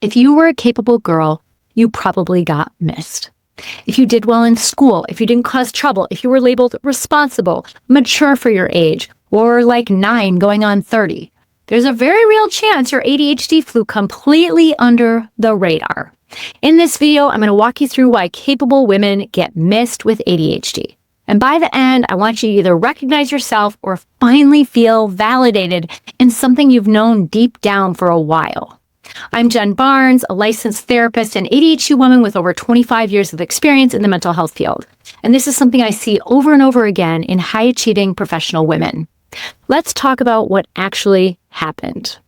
If you were a capable girl, you probably got missed. If you did well in school, if you didn't cause trouble, if you were labeled responsible, mature for your age, or like 9 going on 30, there's a very real chance your ADHD flew completely under the radar. In this video, I'm going to walk you through why capable women get missed with ADHD. And by the end, I want you to either recognize yourself or finally feel validated in something you've known deep down for a while. I'm Jen Barnes, a licensed therapist and ADHD woman with over 25 years of experience in the mental health field. And this is something I see over and over again in high-achieving professional women. Let's talk about what actually happened.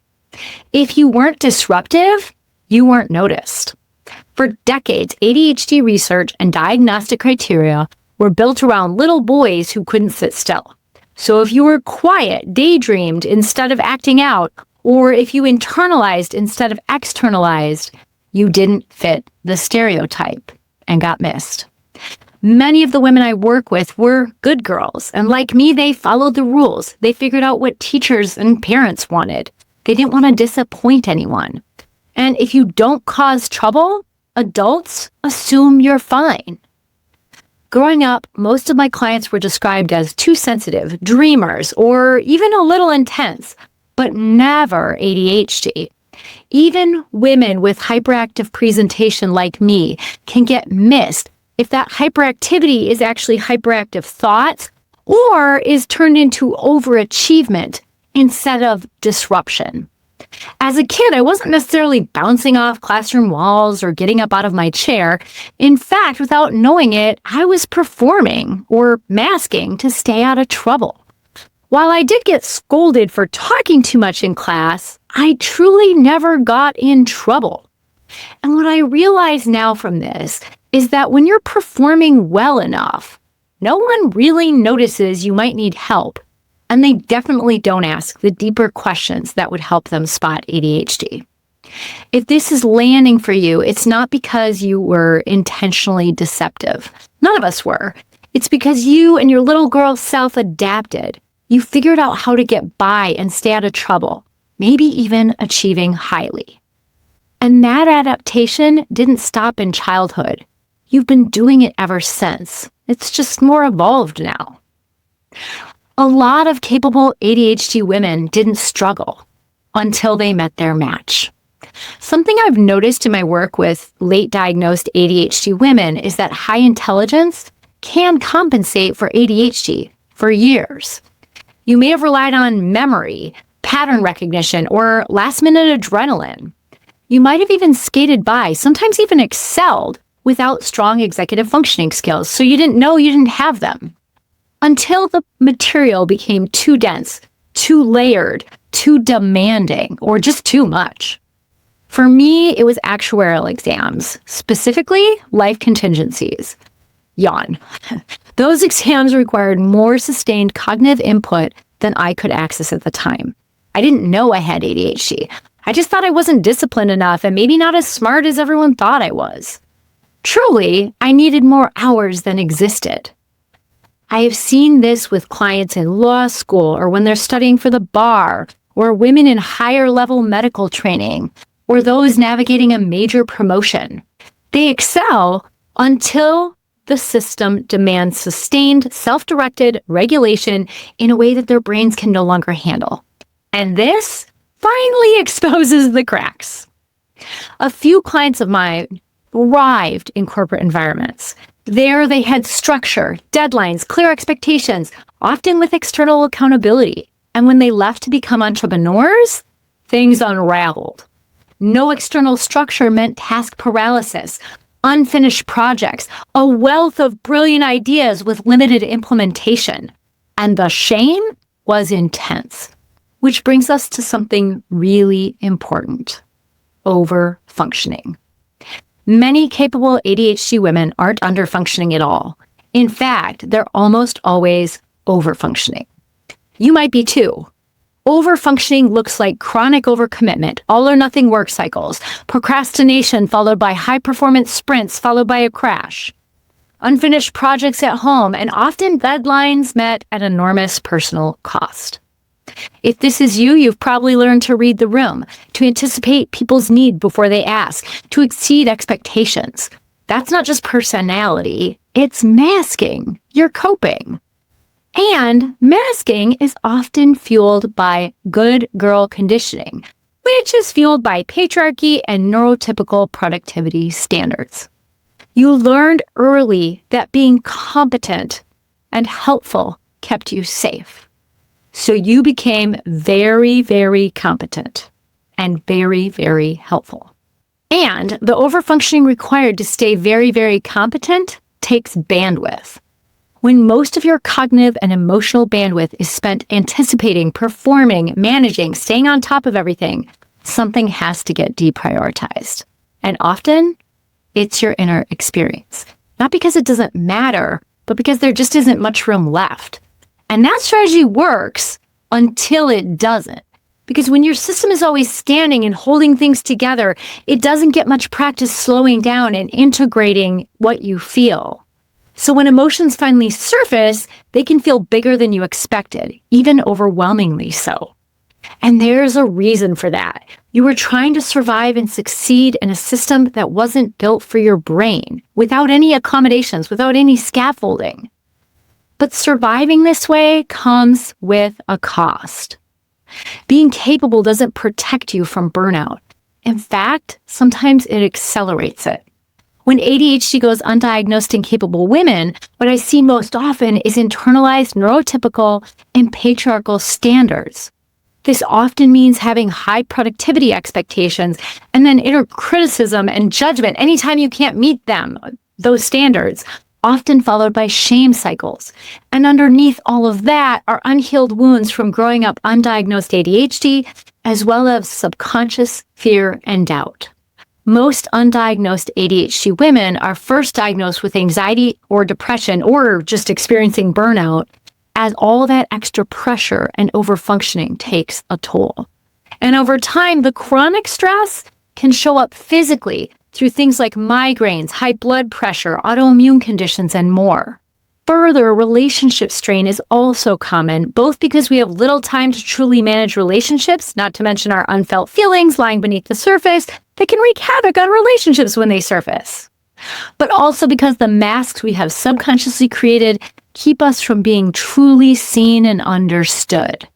If you weren't disruptive, you weren't noticed. For decades, ADHD research and diagnostic criteria were built around little boys who couldn't sit still. So if you were quiet, daydreamed instead of acting out, or if you internalized instead of externalized, you didn't fit the stereotype and got missed. Many of the women I work with were good girls, and like me, they followed the rules. They figured out what teachers and parents wanted. They didn't want to disappoint anyone. And if you don't cause trouble, adults assume you're fine. Growing up, most of my clients were described as too sensitive, dreamers, or even a little intense, but never ADHD. Even women with hyperactive presentation like me can get missed if that hyperactivity is actually hyperactive thoughts or is turned into overachievement instead of disruption. As a kid, I wasn't necessarily bouncing off classroom walls or getting up out of my chair. In fact, without knowing it, I was performing or masking to stay out of trouble. While I did get scolded for talking too much in class, I truly never got in trouble. And what I realize now from this is that when you're performing well enough, no one really notices you might need help, and they definitely don't ask the deeper questions that would help them spot ADHD. If this is landing for you, it's not because you were intentionally deceptive. None of us were. It's because you and your little girl self adapted. You figured out how to get by and stay out of trouble, maybe even achieving highly. And that adaptation didn't stop in childhood. You've been doing it ever since. It's just more evolved now. A lot of capable ADHD women didn't struggle until they met their match. Something I've noticed in my work with late diagnosed ADHD women is that high intelligence can compensate for ADHD for years. You may have relied on memory, pattern recognition, or last-minute adrenaline. You might have even skated by, sometimes even excelled, without strong executive functioning skills, so you didn't know you didn't have them. Until the material became too dense, too layered, too demanding, or just too much. For me, it was actuarial exams, specifically life contingencies. Yawn. Those exams required more sustained cognitive input than I could access at the time. I didn't know I had ADHD. I just thought I wasn't disciplined enough and maybe not as smart as everyone thought I was. Truly, I needed more hours than existed. I have seen this with clients in law school or when they're studying for the bar, or women in higher level medical training, or those navigating a major promotion. They excel until the system demands sustained, self-directed regulation in a way that their brains can no longer handle. And this finally exposes the cracks. A few clients of mine thrived in corporate environments. There they had structure, deadlines, clear expectations, often with external accountability. And when they left to become entrepreneurs, things unraveled. No external structure meant task paralysis, unfinished projects, a wealth of brilliant ideas with limited implementation. And the shame was intense. Which brings us to something really important: overfunctioning. Many capable ADHD women aren't underfunctioning at all. In fact, they're almost always overfunctioning. You might be too. Overfunctioning looks like chronic overcommitment, all or nothing work cycles, procrastination followed by high-performance sprints followed by a crash, unfinished projects at home, and often deadlines met at enormous personal cost. If this is you, you've probably learned to read the room, to anticipate people's need before they ask, to exceed expectations. That's not just personality, it's masking. You're coping. And masking is often fueled by good girl conditioning, which is fueled by patriarchy and neurotypical productivity standards. You learned early that being competent and helpful kept you safe. So you became very, very competent and very, very helpful. And the overfunctioning required to stay very, very competent takes bandwidth. When most of your cognitive and emotional bandwidth is spent anticipating, performing, managing, staying on top of everything, something has to get deprioritized. And often, it's your inner experience. Not because it doesn't matter, but because there just isn't much room left. And that strategy works until it doesn't. Because when your system is always standing and holding things together, it doesn't get much practice slowing down and integrating what you feel. So when emotions finally surface, they can feel bigger than you expected, even overwhelmingly so. And there's a reason for that. You were trying to survive and succeed in a system that wasn't built for your brain, without any accommodations, without any scaffolding. But surviving this way comes with a cost. Being capable doesn't protect you from burnout. In fact, sometimes it accelerates it. When ADHD goes undiagnosed in capable women, what I see most often is internalized neurotypical and patriarchal standards. This often means having high productivity expectations and then inner criticism and judgment anytime you can't meet them, those standards, often followed by shame cycles. And underneath all of that are unhealed wounds from growing up undiagnosed ADHD, as well as subconscious fear and doubt. Most undiagnosed ADHD women are first diagnosed with anxiety or depression or just experiencing burnout, as all that extra pressure and overfunctioning takes a toll. And over time, the chronic stress can show up physically through things like migraines, high blood pressure, autoimmune conditions, and more. Further, relationship strain is also common, both because we have little time to truly manage relationships, not to mention our unfelt feelings lying beneath the surface that can wreak havoc on relationships when they surface, but also because the masks we have subconsciously created keep us from being truly seen and understood.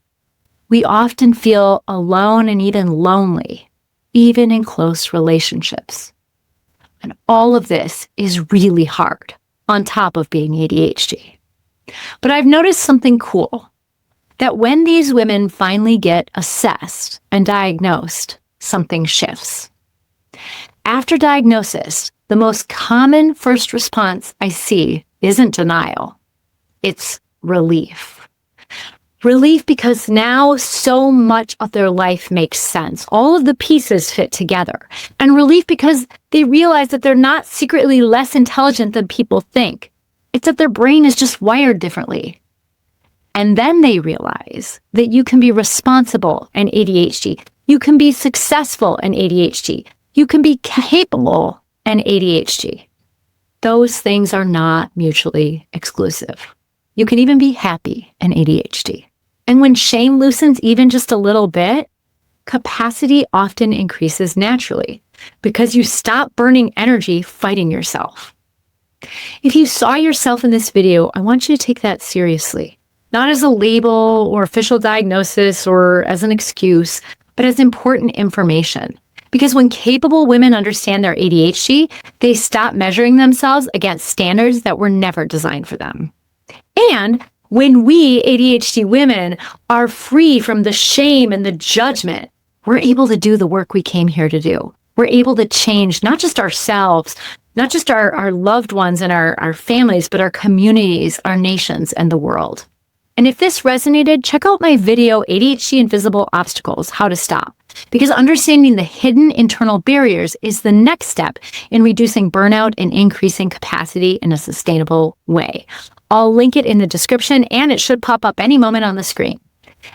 We often feel alone and even lonely, even in close relationships. And all of this is really hard, on top of being ADHD. But I've noticed something cool, that when these women finally get assessed and diagnosed, something shifts. After diagnosis, the most common first response I see isn't denial. It's relief. Relief because now so much of their life makes sense. All of the pieces fit together. And relief because they realize that they're not secretly less intelligent than people think. It's that their brain is just wired differently. And then they realize that you can be responsible in ADHD. You can be successful in ADHD. You can be capable in ADHD. Those things are not mutually exclusive. You can even be happy in ADHD. And when shame loosens even just a little bit, capacity often increases naturally because you stop burning energy fighting yourself. If you saw yourself in this video, I want you to take that seriously, not as a label or official diagnosis or as an excuse, but as important information. Because when capable women understand their ADHD, they stop measuring themselves against standards that were never designed for them. And when we ADHD women are free from the shame and the judgment, we're able to do the work we came here to do. We're able to change not just ourselves, not just our loved ones and our families, but our communities, our nations, and the world. And if this resonated, check out my video, ADHD Invisible Obstacles, How to Stop. Because understanding the hidden internal barriers is the next step in reducing burnout and increasing capacity in a sustainable way. I'll link it in the description, and it should pop up any moment on the screen.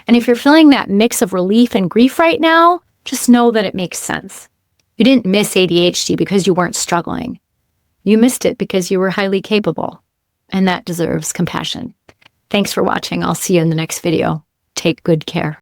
And if you're feeling that mix of relief and grief right now, just know that it makes sense. You didn't miss ADHD because you weren't struggling. You missed it because you were highly capable, and that deserves compassion. Thanks for watching. I'll see you in the next video. Take good care.